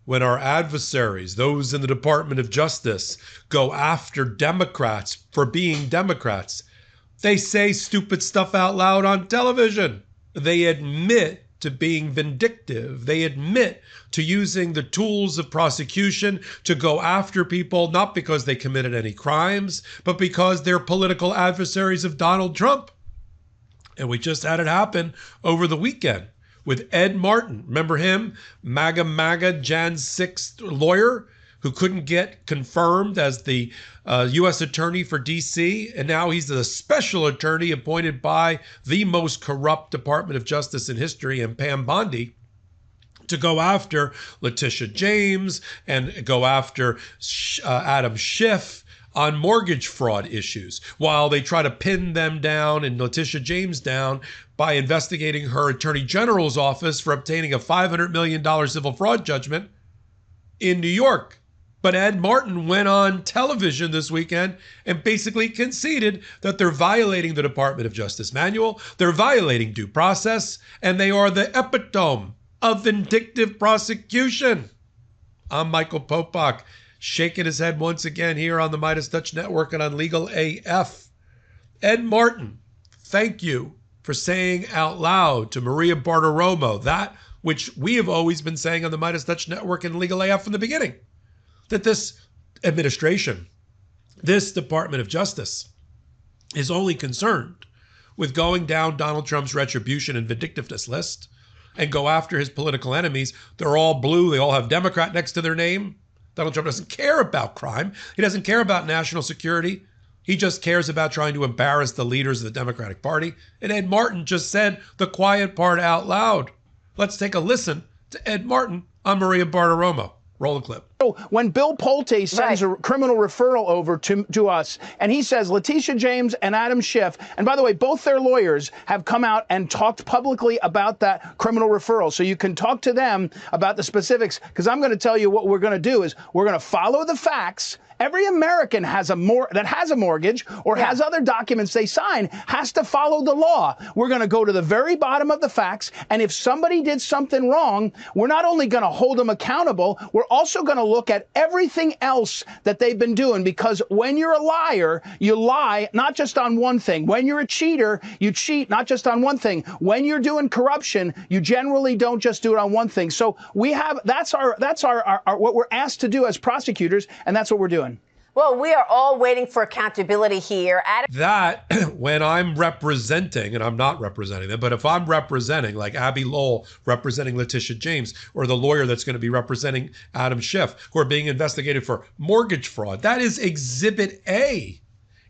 when our adversaries, those in the Department of Justice, go after Democrats for being Democrats, they say stupid stuff out loud on television. They admit to being vindictive. They admit to using the tools of prosecution to go after people, not because they committed any crimes, but because they're political adversaries of Donald Trump. And we just had it happen over the weekend with Ed Martin. Remember him? MAGA Jan 6 lawyer who couldn't get confirmed as the U.S. attorney for D.C. And now he's the special attorney appointed by the most corrupt Department of Justice in history, and Pam Bondi, to go after Leticia James and go after Adam Schiff on mortgage fraud issues, while they try to pin them down and Leticia James down by investigating her attorney general's office for obtaining a $500 million civil fraud judgment in New York. But Ed Martin went on television this weekend and basically conceded that they're violating the Department of Justice manual, they're violating due process, and they are the epitome of vindictive prosecution. I'm Michael Popok, shaking his head once again here on the Midas Touch Network and on Legal AF. Ed Martin, thank you for saying out loud to Maria Bartiromo that which we have always been saying on the Midas Touch Network and Legal AF from the beginning, that this administration, this Department of Justice, is only concerned with going down Donald Trump's retribution and vindictiveness list and go after his political enemies. They're all blue. They all have Democrat next to their name. Donald Trump doesn't care about crime. He doesn't care about national security. He just cares about trying to embarrass the leaders of the Democratic Party. And Ed Martin just said the quiet part out loud. Let's take a listen to Ed Martin on Maria Bartiromo. Roll the clip. When Bill Pulte sends a criminal referral over to us, and he says Leticia James and Adam Schiff, and by the way, both their lawyers have come out and talked publicly about that criminal referral. So you can talk to them about the specifics, because I'm going to tell you what we're going to do is we're going to follow the facts. Every American that has a mortgage or has other documents they sign has to follow the law. We're going to go to the very bottom of the facts, and if somebody did something wrong, we're not only going to hold them accountable, we're also going to look at everything else that they've been doing, because when you're a liar, you lie not just on one thing. When you're a cheater, you cheat not just on one thing. When you're doing corruption, you generally don't just do it on one thing. So that's our what we're asked to do as prosecutors, and that's what we're doing. Well, we are all waiting for accountability here. That, when I'm representing, and I'm not representing them, but if I'm representing, like Abby Lowell representing Leticia James, or the lawyer that's going to be representing Adam Schiff, who are being investigated for mortgage fraud, that is Exhibit A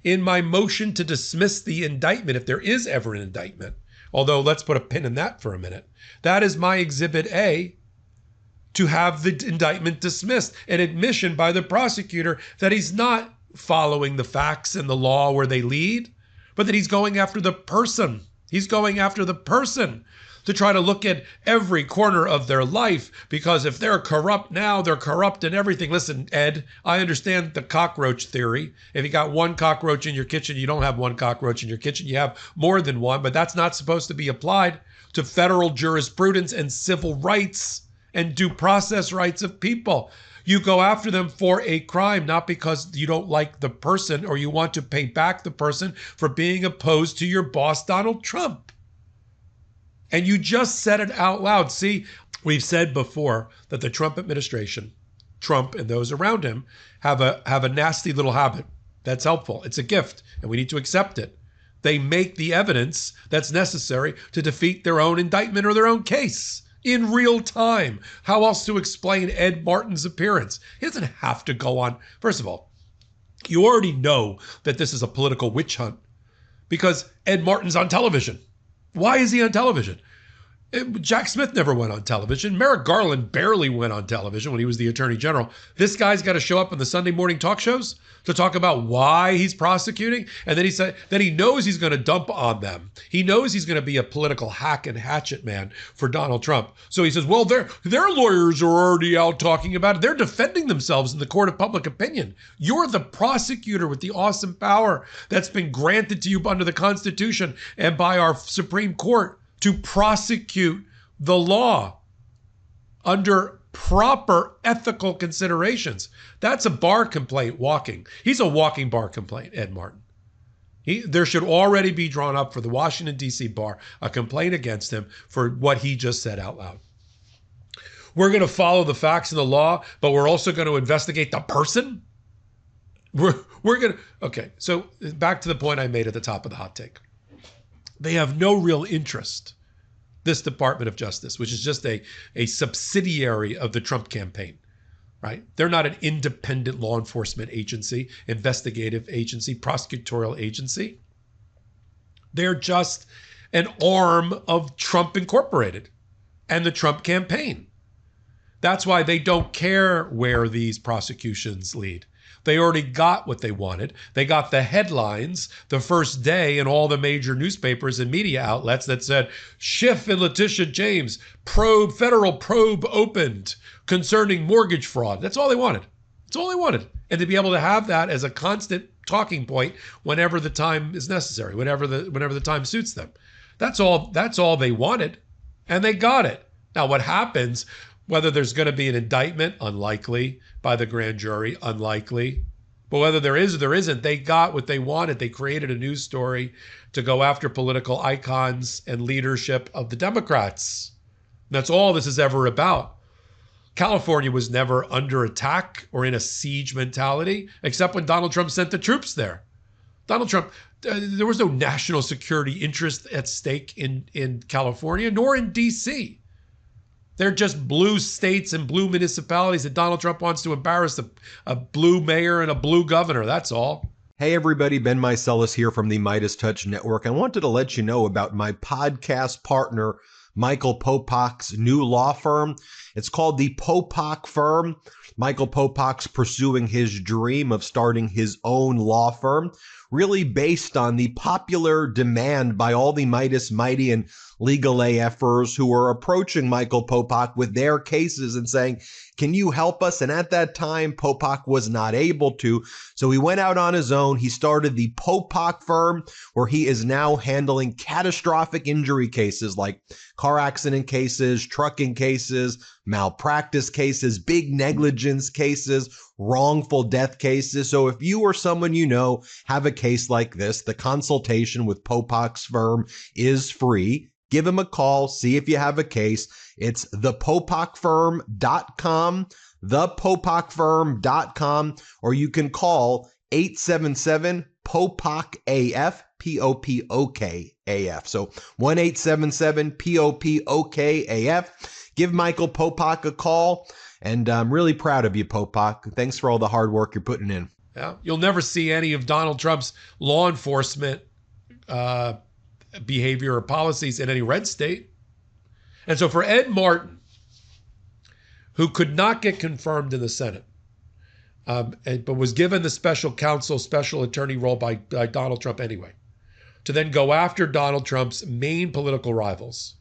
in my motion to dismiss the indictment, if there is ever an indictment. Although, let's put a pin in that for a minute. That is my Exhibit A to have the indictment dismissed, an admission by the prosecutor that he's not following the facts and the law where they lead, but that he's going after the person. He's going after the person to try to look at every corner of their life, because if they're corrupt now, they're corrupt in everything. Listen, Ed, I understand the cockroach theory. If you got one cockroach in your kitchen, you don't have one cockroach in your kitchen. You have more than one, but that's not supposed to be applied to federal jurisprudence and civil rights and due process rights of people. You go after them for a crime, not because you don't like the person or you want to pay back the person for being opposed to your boss, Donald Trump. And you just said it out loud. See, we've said before that the Trump administration, Trump and those around him, have a nasty little habit. That's helpful. It's a gift, and we need to accept it. They make the evidence that's necessary to defeat their own indictment or their own case in real time. How else to explain Ed Martin's appearance? He doesn't have to go on. First of all, you already know that this is a political witch hunt because Ed Martin's on television. Why is he on television? Jack Smith never went on television. Merrick Garland barely went on television when he was the attorney general. This guy's got to show up in the Sunday morning talk shows to talk about why he's prosecuting. And then he knows he's going to dump on them. He knows he's going to be a political hack and hatchet man for Donald Trump. So he says, well, their lawyers are already out talking about it. They're defending themselves in the court of public opinion. You're the prosecutor with the awesome power that's been granted to you under the Constitution and by our Supreme Court to prosecute the law under proper ethical considerations. That's a bar complaint walking. He's a walking bar complaint, Ed Martin. There should already be drawn up for the Washington, D.C. bar a complaint against him for what he just said out loud. We're going to follow the facts and the law, but we're also going to investigate the person? We're going to... Okay, so back to the point I made at the top of the hot take. They have no real interest, this Department of Justice, which is just a subsidiary of the Trump campaign, right? They're not an independent law enforcement agency, investigative agency, prosecutorial agency. They're just an arm of Trump Incorporated and the Trump campaign. That's why they don't care where these prosecutions lead. They already got what they wanted. They got the headlines the first day in all the major newspapers and media outlets that said, Schiff and Leticia James, federal probe opened concerning mortgage fraud. That's all they wanted. That's all they wanted. And to be able to have that as a constant talking point whenever the time is necessary, whenever the time suits them. That's all they wanted. And they got it. Now what happens, whether there's going to be an indictment, unlikely, by the grand jury, unlikely. But whether there is or there isn't, they got what they wanted. They created a news story to go after political icons and leadership of the Democrats. That's all this is ever about. California was never under attack or in a siege mentality, except when Donald Trump sent the troops there. Donald Trump, there was no national security interest at stake in California, nor in D.C. They're just blue states and blue municipalities that Donald Trump wants to embarrass a blue mayor and a blue governor. That's all. Hey everybody, Ben Meiselas here from the Midas Touch Network. I wanted to let you know about my podcast partner, Michael Popok's new law firm. It's called the Popok Firm. Michael Popok's pursuing his dream of starting his own law firm, really based on the popular demand by all the Midas Mighty and legal AFers who are approaching Michael Popok with their cases and saying, can you help us? And at that time, Popok was not able to. So he went out on his own. He started the Popok Firm, where he is now handling catastrophic injury cases like car accident cases, trucking cases, malpractice cases, big negligence cases, wrongful death cases. So if you or someone you know have a case like this, the consultation with Popok's firm is free. Give him a call, see if you have a case. It's thepopokfirm.com, thepopokfirm.com, or you can call 877-POPOK-AF, P-O-P-O-K-A-F. So 1-877-POPOK-AF. Give Michael Popok a call, and I'm really proud of you, Popok. Thanks for all the hard work you're putting in. Yeah, you'll never see any of Donald Trump's law enforcement behavior or policies in any red state. And so for Ed Martin, who could not get confirmed in the Senate, but was given the special counsel, special attorney role by Donald Trump anyway, to then go after Donald Trump's main political rivals.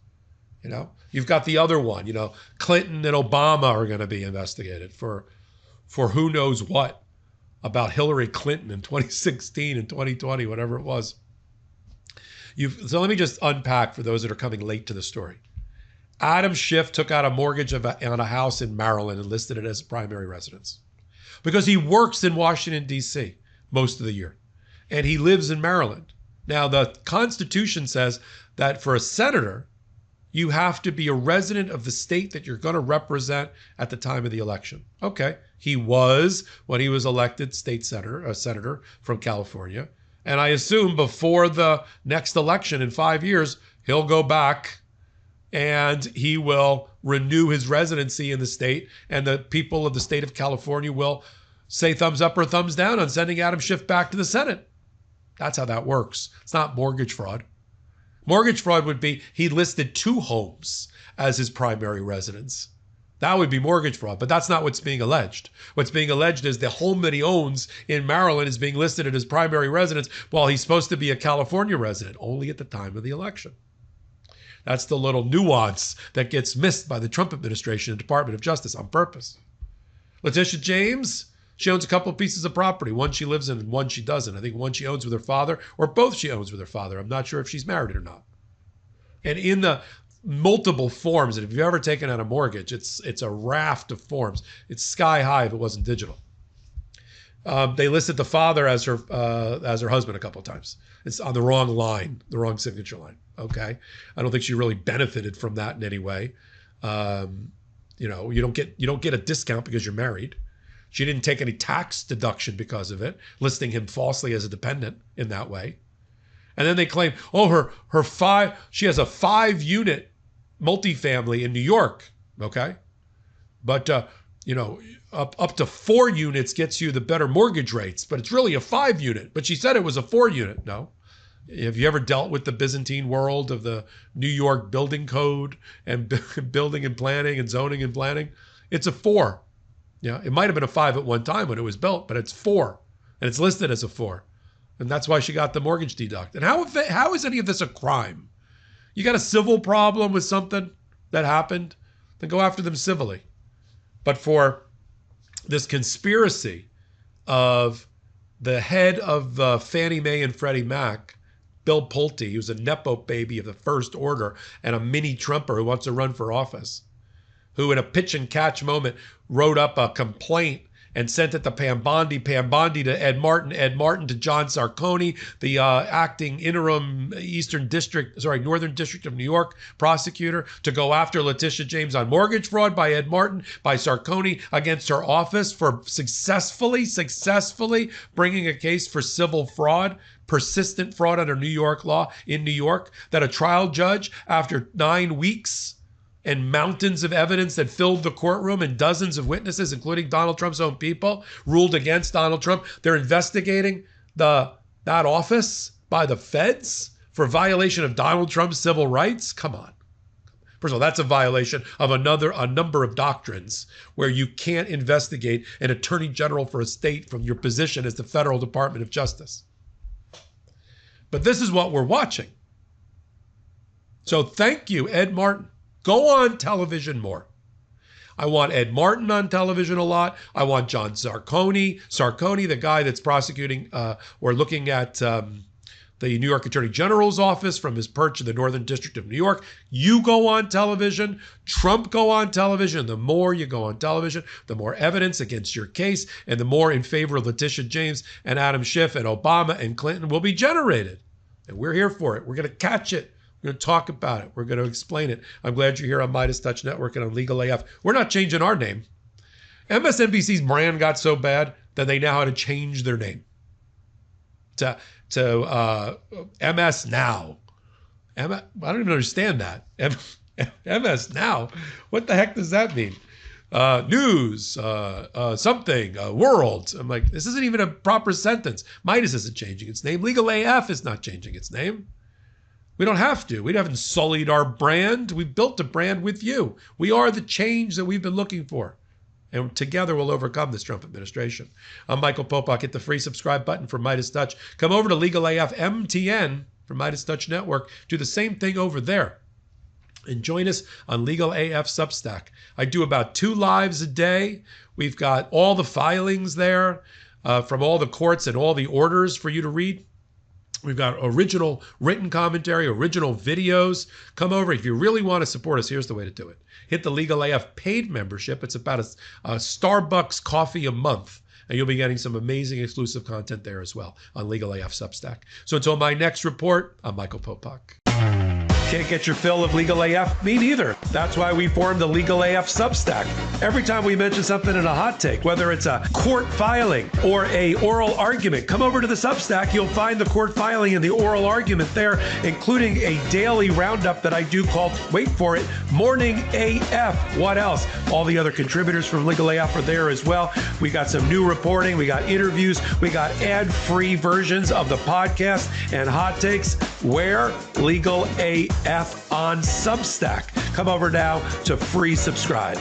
You know, you've got the other one, you know, Clinton and Obama are going to be investigated for who knows what about Hillary Clinton in 2016 and 2020, whatever it was. So let me just unpack for those that are coming late to the story. Adam Schiff took out a mortgage on a house in Maryland and listed it as primary residence because he works in Washington, D.C. most of the year, and he lives in Maryland. Now, the Constitution says that for a senator, you have to be a resident of the state that you're going to represent at the time of the election. Okay, he was, when he was elected state senator, a senator from California. And I assume before the next election in 5 years, he'll go back and he will renew his residency in the state. And the people of the state of California will say thumbs up or thumbs down on sending Adam Schiff back to the Senate. That's how that works. It's not mortgage fraud. Mortgage fraud would be he listed 2 homes as his primary residence. That would be mortgage fraud, but that's not what's being alleged. What's being alleged is the home that he owns in Maryland is being listed as his primary residence while he's supposed to be a California resident, only at the time of the election. That's the little nuance that gets missed by the Trump administration and Department of Justice on purpose. Leticia James, she owns a couple of pieces of property. One she lives in and one she doesn't. I think one she owns with her father, or both she owns with her father. I'm not sure if she's married or not. And in the multiple forms. And if you've ever taken out a mortgage, it's a raft of forms. It's sky high if it wasn't digital. They listed the father as her husband a couple of times. It's on the wrong line, the wrong signature line. Okay, I don't think she really benefited from that in any way. You don't get a discount because you're married. She didn't take any tax deduction because of it, listing him falsely as a dependent in that way. And then they claim, she has a 5-unit multifamily in New York. Okay, but up to 4 units gets you the better mortgage rates, but it's really a 5-unit. But she said it was a 4-unit. No. Have you ever dealt with the Byzantine world of the New York building code and building and planning and zoning and planning? It's a 4. Yeah, it might have been a 5 at one time when it was built, but it's 4, and it's listed as a 4. And that's why she got the mortgage deduct. And how is any of this a crime? You got a civil problem with something that happened, then go after them civilly. But for this conspiracy of the head of Fannie Mae and Freddie Mac, Bill Pulte, who's a Nepo baby of the first order and a mini Trumper who wants to run for office, who in a pitch and catch moment wrote up a complaint and sent it to Pam Bondi to Ed Martin to John Sarconi, the acting interim Northern District of New York prosecutor, to go after Leticia James on mortgage fraud by Ed Martin, by Sarconi against her office for successfully bringing a case for civil fraud, persistent fraud under New York law in New York, that a trial judge, after 9 weeks and mountains of evidence that filled the courtroom and dozens of witnesses, including Donald Trump's own people, ruled against Donald Trump. They're investigating that office by the feds for violation of Donald Trump's civil rights. Come on. First of all, that's a violation of a number of doctrines where you can't investigate an attorney general for a state from your position as the Federal Department of Justice. But this is what we're watching. So thank you, Ed Martin. Go on television more. I want Ed Martin on television a lot. I want John Sarconi, the guy that's prosecuting or looking at the New York Attorney General's office from his perch in the Northern District of New York. You go on television. Trump go on television. The more you go on television, the more evidence against your case and the more in favor of Leticia James and Adam Schiff and Obama and Clinton will be generated. And we're here for it. We're going to catch it. We're going to talk about it. We're going to explain it. I'm glad you're here on Midas Touch Network and on Legal AF. We're not changing our name. MSNBC's brand got so bad that they now had to change their name to MS Now. I don't even understand that. MS Now. What the heck does that mean? News, something, world. I'm like, this isn't even a proper sentence. Midas isn't changing its name. Legal AF is not changing its name. We don't have to. We haven't sullied our brand. We've built a brand with you. We are the change that we've been looking for. And together we'll overcome this Trump administration. I'm Michael Popok. Hit the free subscribe button for Midas Touch. Come over to Legal AF MTN for Midas Touch Network. Do the same thing over there. And join us on Legal AF Substack. I do about 2 lives a day. We've got all the filings there from all the courts and all the orders for you to read. We've got original written commentary, original videos. Come over. If you really want to support us, here's the way to do it. Hit the Legal AF paid membership. It's about a Starbucks coffee a month. And you'll be getting some amazing exclusive content there as well on Legal AF Substack. So until my next report, I'm Michael Popok. Can't get your fill of Legal AF? Me neither. That's why we formed the Legal AF Substack. Every time we mention something in a hot take, whether it's a court filing or a oral argument, come over to the Substack. You'll find the court filing and the oral argument there, including a daily roundup that I do called, wait for it, Morning AF. What else? All the other contributors from Legal AF are there as well. We got some new reporting. We got interviews. We got ad-free versions of the podcast and hot takes. Where? Legal AF on Substack. Come over now to free subscribe.